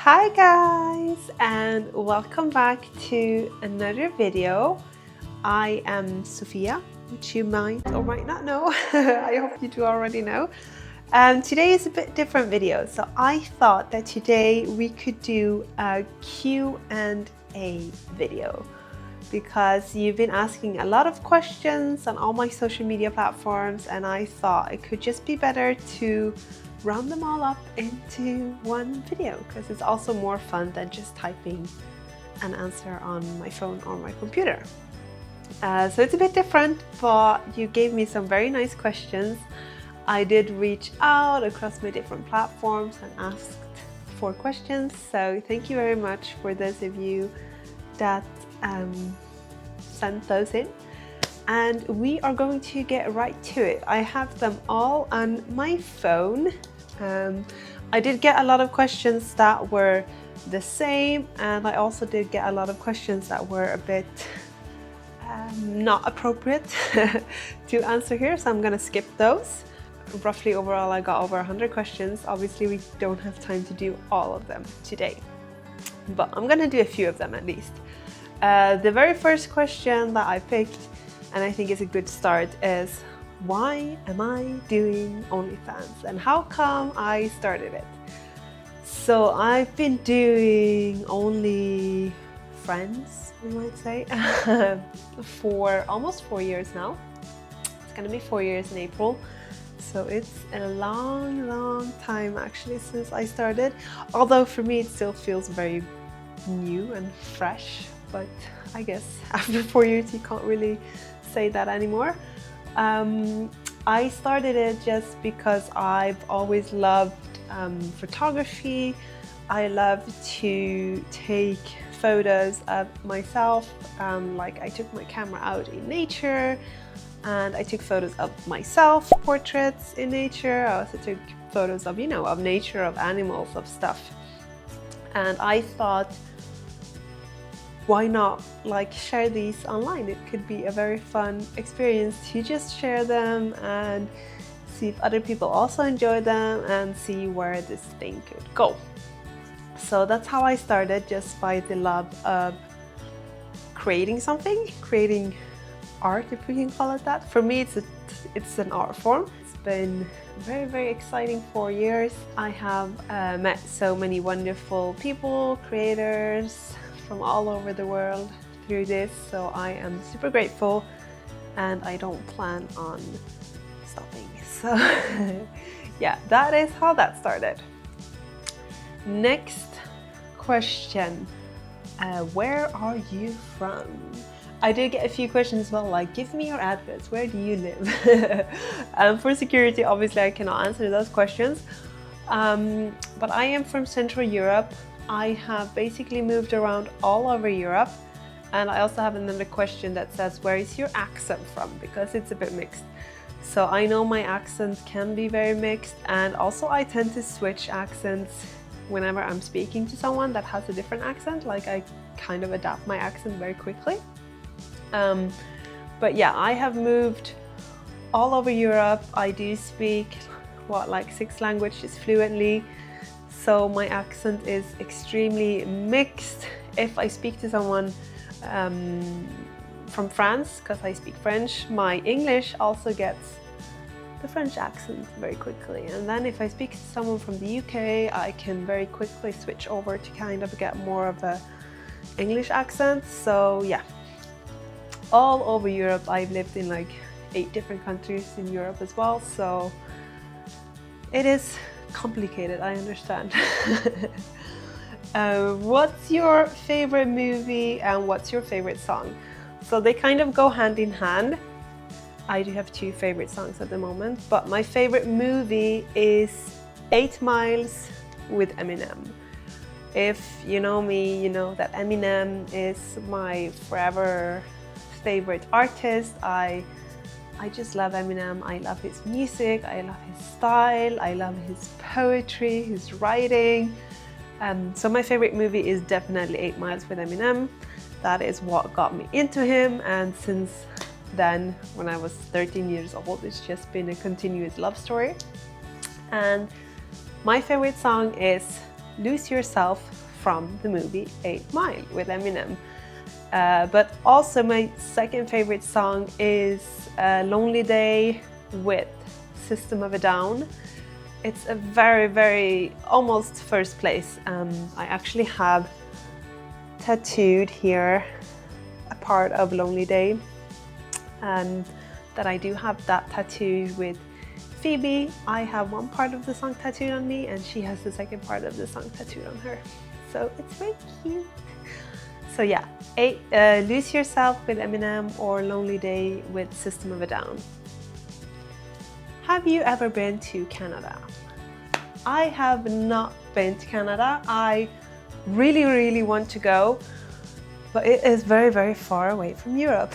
Hi guys, and welcome back to another video. I am Sophia, which you might or might not know. I hope you do already know. Today is a bit different video, so I thought that today we could do a Q&A video because you've been asking a lot of questions on all my social media platforms, and I thought it could just be better to round them all up into one video because it's also more fun than just typing an answer on my phone or my computer. So it's a bit different, but you gave me some very nice questions. I did reach out across my different platforms and asked for questions, so thank you very much for those of you that sent those in. And we are going to get right to it. I have them all on my phone. I did get a lot of questions that were the same, and I also did get a lot of questions that were a bit not appropriate to answer here, so I'm gonna skip those. Roughly overall I got over 100 questions. Obviously we don't have time to do all of them today, but I'm gonna do a few of them at least. The very first question that I picked, and I think is a good start, is why am I doing OnlyFans and how come I started it? So I've been doing Only Friends, we might say, for almost 4 years now. It's gonna be 4 years in April. So it's a long time actually since I started. Although for me it still feels very new and fresh, but I guess after 4 years you can't really say that anymore. I started it just because I've always loved photography. I love to take photos of myself. Like I took my camera out in nature and I took photos of myself, portraits in nature. I also took photos of, of nature, of animals, of stuff. And I thought, why not share these online? It could be a very fun experience to just share them and see if other people also enjoy them and see where this thing could go. So that's how I started, just by the love of creating something, creating art, if we can call it that. For me it's an art form. It's been very exciting 4 years. I have met so many wonderful people, creators from all over the world through this, so I am super grateful and I don't plan on stopping. So yeah, that is how that started. Next question, where are you from? I did get a few questions as well, like give me your address, where do you live? For security obviously I cannot answer those questions, but I am from Central Europe. I have basically moved around all over Europe. And I also have another question that says, where is your accent from? Because it's a bit mixed. So I know my accent can be very mixed, and also I tend to switch accents whenever I'm speaking to someone that has a different accent. Like I kind of adapt my accent very quickly. But yeah, I have moved all over Europe. I do speak, like 6 languages fluently. So my accent is extremely mixed. If I speak to someone from France, because I speak French, my English also gets the French accent very quickly. And then if I speak to someone from the UK, I can very quickly switch over to kind of get more of a English accent. So yeah, all over Europe. I've lived in like 8 different countries in Europe as well. So it is complicated, I understand. What's your favorite movie and what's your favorite song? So they kind of go hand in hand. I do have 2 favorite songs at the moment, but my favorite movie is 8 Miles with Eminem. If you know me, you know that Eminem is my forever favorite artist. I just love Eminem. I love his music, I love his style, I love his poetry, his writing. So my favorite movie is definitely 8 Miles with Eminem. That is what got me into him, and since then, when I was 13 years old, it's just been a continuous love story. And my favorite song is Lose Yourself from the movie 8 Mile with Eminem. But also my second favorite song is Lonely Day with System of a Down. It's a very, very almost first place. I actually have tattooed here a part of Lonely Day, and that I do have that tattoo with Phoebe. I have one part of the song tattooed on me and she has the second part of the song tattooed on her. So it's very cute. So yeah, Lose Yourself with Eminem or Lonely Day with System of a Down. Have you ever been to Canada? I have not been to Canada. I really, really want to go, but it is very, very far away from Europe.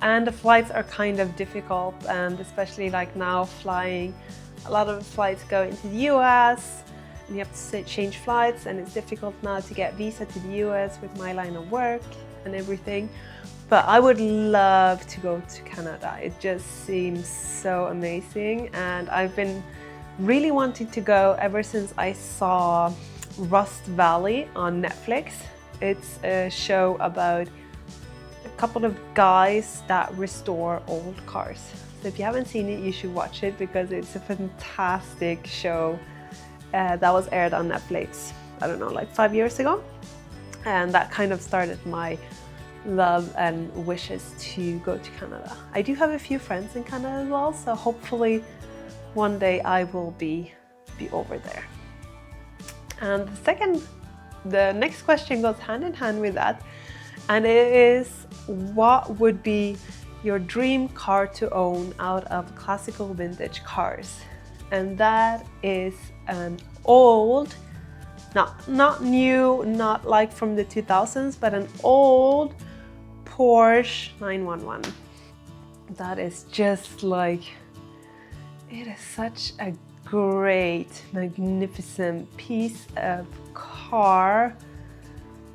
And the flights are kind of difficult, and especially like now flying, a lot of flights go into the US and you have to change flights, and it's difficult now to get visa to the US with my line of work and everything. But I would love to go to Canada. It just seems so amazing, and I've been really wanting to go ever since I saw Rust Valley on Netflix. It's a show about a couple of guys that restore old cars. So if you haven't seen it, you should watch it because it's a fantastic show that was aired on Netflix, I don't know, like 5 years ago. And that kind of started my love and wishes to go to Canada. I do have a few friends in Canada as well, so hopefully one day I will be over there. And the next question goes hand in hand with that, and it is, what would be your dream car to own out of classical vintage cars? And that is an old, not new, not like from the 2000s, but an old Porsche 911. That is just like, it is such a great, magnificent piece of car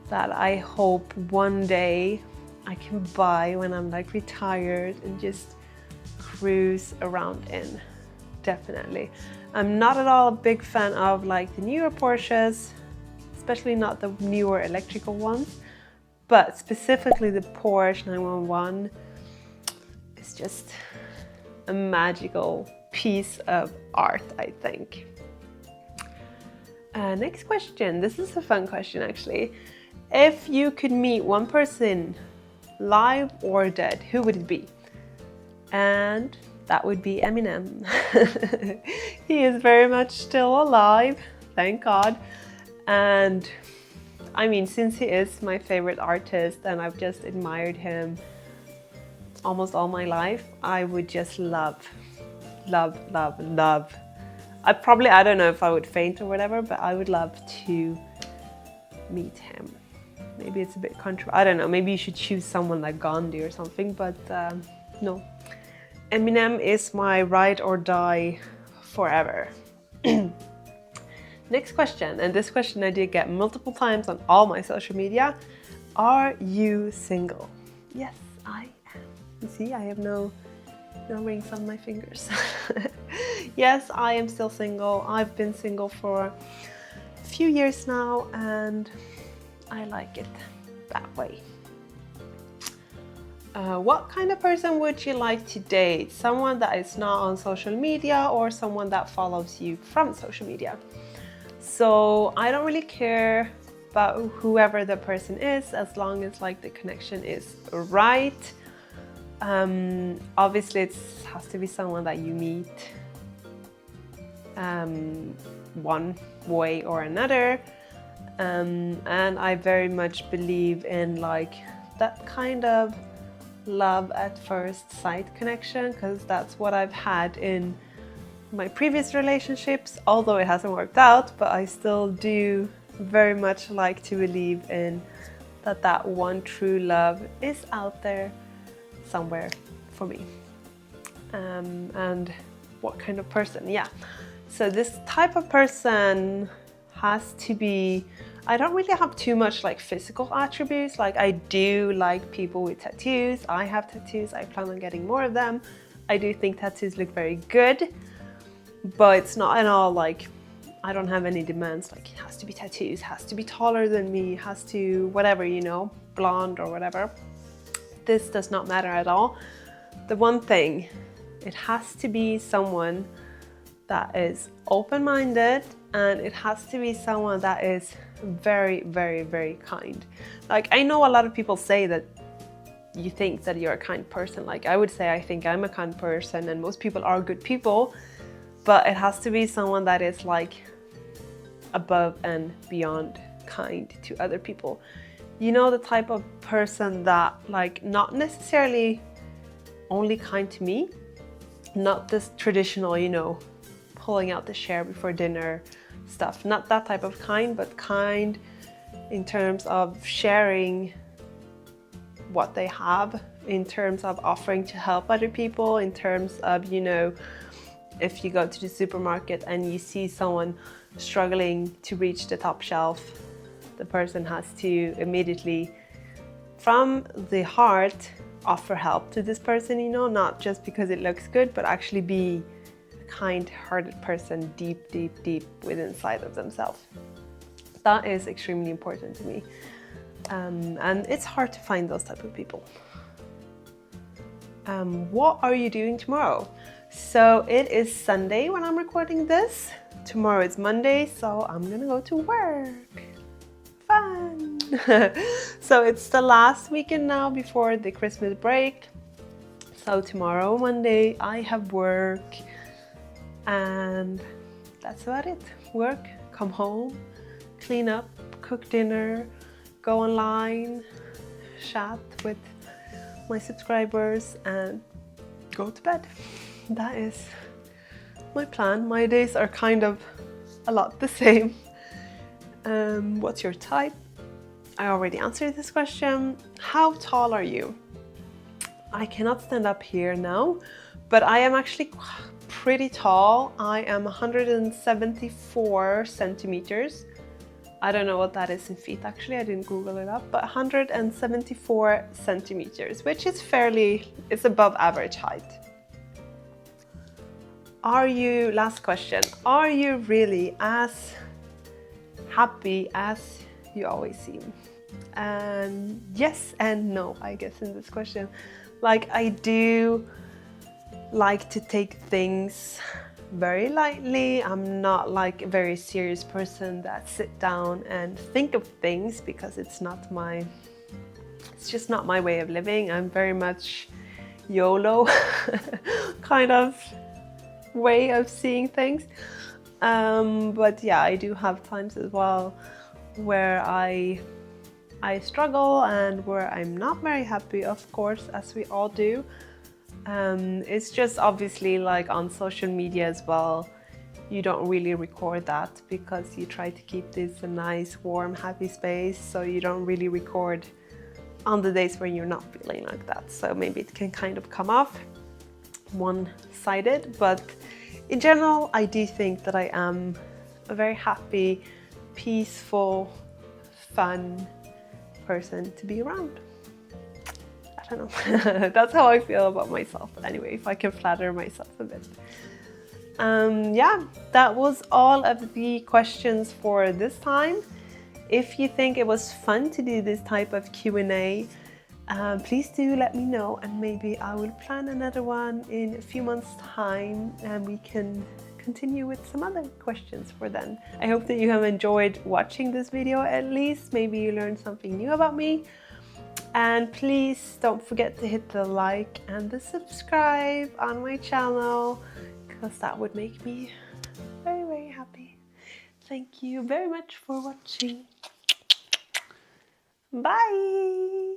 that I hope one day I can buy when I'm like retired and just cruise around in. Definitely. I'm not at all a big fan of like the newer Porsches, especially not the newer electrical ones, but specifically the Porsche 911 is just a magical piece of art, I think. Next question. This is a fun question actually. If you could meet one person, live or dead, who would it be? And that would be Eminem. He is very much still alive, thank God. And I mean, since he is my favorite artist and I've just admired him almost all my life, I would just love. I don't know if I would faint or whatever, but I would love to meet him. Maybe it's a bit controversial. I don't know, maybe you should choose someone like Gandhi or something, but no. Eminem is my ride or die forever. Next question, and this question I did get multiple times on all my social media. Are you single? Yes, I am. You see, I have no rings on my fingers. Yes, I am still single. I've been single for a few years now and I like it that way. What kind of person would you like to date? Someone that is not on social media or someone that follows you from social media? So I don't really care about whoever the person is, as long as like the connection is right. Obviously it has to be someone that you meet one way or another, and I very much believe in like that kind of love at first sight connection, because that's what I've had in my previous relationships, although it hasn't worked out, but I still do very much like to believe in that one true love is out there somewhere for me. And what kind of person? Yeah, so this type of person has to be, I don't really have too much like physical attributes. Like I do like people with tattoos. I have tattoos. I plan on getting more of them. I do think tattoos look very good, but it's not at all like I don't have any demands like it has to be tattoos, has to be taller than me, has to whatever, you know, blonde or whatever. This does not matter at all. The one thing, it has to be someone that is open-minded, and it has to be someone that is very, very, very kind. Like, I know a lot of people say that you think that you're a kind person. Like, I would say I think I'm a kind person, and most people are good people, but it has to be someone that is like above and beyond kind to other people. You know, the type of person that, like, not necessarily only kind to me, not this traditional, you know, pulling out the chair before dinner stuff, not that type of kind, but kind in terms of sharing what they have, in terms of offering to help other people, in terms of, you know, if you go to the supermarket and you see someone struggling to reach the top shelf, the person has to immediately, from the heart, offer help to this person, you know, not just because it looks good, but actually be a kind-hearted person deep, deep, deep within inside of themselves. That is extremely important to me. And it's hard to find those type of people. What are you doing tomorrow? So it is Sunday when I'm recording this. Tomorrow is Monday, so I'm gonna go to work. Fun! So it's the last weekend now before the Christmas break. So tomorrow, Monday, I have work, and that's about it. Work, come home, clean up, cook dinner, go online, chat with my subscribers, and go to bed. That is my plan. My days are kind of a lot the same. What's your type? I already answered this question. How tall are you? I cannot stand up here now, but I am actually pretty tall. I am 174 centimeters. I don't know what that is in feet actually, I didn't Google it up, but 174 centimeters, which is it's above average height. Last question, are you really as happy as you always seem? And yes and no, I guess, in this question. Like, I do like to take things very lightly. I'm not like a very serious person that sit down and think of things, because it's just not my way of living. I'm very much YOLO kind of way of seeing things. But yeah, I do have times as well where I struggle and where I'm not very happy, of course, as we all do. It's just obviously like on social media as well, you don't really record that because you try to keep this a nice, warm, happy space. So you don't really record on the days where you're not feeling like that. So maybe it can kind of come off one-sided, but in general, I do think that I am a very happy, peaceful, fun person to be around. I don't know. That's how I feel about myself. But anyway, if I can flatter myself a bit. Yeah, that was all of the questions for this time. If you think it was fun to do this type of Q&A, please do let me know, and maybe I will plan another one in a few months' time, and we can continue with some other questions for then. I hope that you have enjoyed watching this video at least. Maybe you learned something new about me. And please don't forget to hit the like and the subscribe on my channel, because that would make me very, very happy. Thank you very much for watching. Bye!